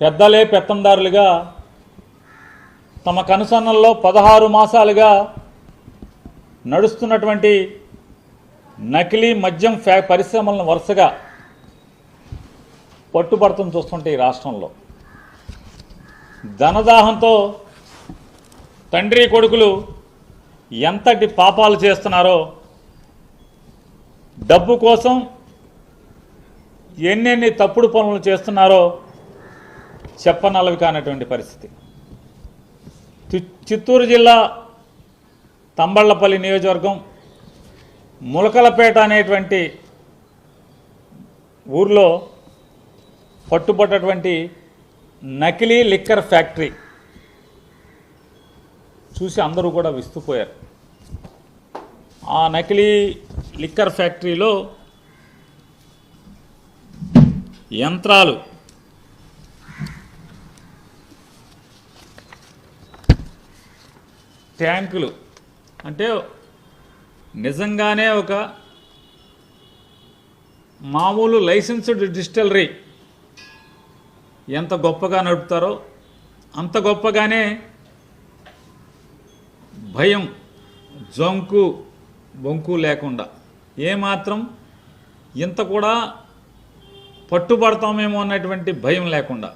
పెద్దలే పెత్తందారులుగా తమ కనుసన్నల్లో 16 మాసాలుగా నడుస్తున్నటువంటి నకిలీ మద్యం పరిశ్రమలను వరుసగా పట్టుబడుతుంది చూస్తుంటే ఈ రాష్ట్రంలో ధనదాహంతో తండ్రి కొడుకులు ఎంతటి పాపాలు చేస్తున్నారో, డబ్బు కోసం ఎన్నెన్ని తప్పుడు పనులు చేస్తున్నారో చెప్పనలవి కానటువంటి పరిస్థితి. చిత్తూరు జిల్లా తంబళ్లపల్లి నియోజకవర్గం ములకలపేట అనేటువంటి ఊర్లో పట్టుబడ్డటువంటి నకిలీ లిక్కర్ ఫ్యాక్టరీ చూసి అందరూ కూడా విస్తుపోయారు. ఆ నకిలీ లిక్కర్ ఫ్యాక్టరీలో యంత్రాలు, ట్యాంకులు, అంటే నిజంగానే ఒక మామూలు లైసెన్స్డ్ డిస్టిలరీ ఎంత గొప్పగా నడుపుతారో అంత గొప్పగానే భయం, జంకు బొంకు లేకుండా, ఏమాత్రం ఇంత కూడా పట్టుబడతామేమో అన్నటువంటి భయం లేకుండా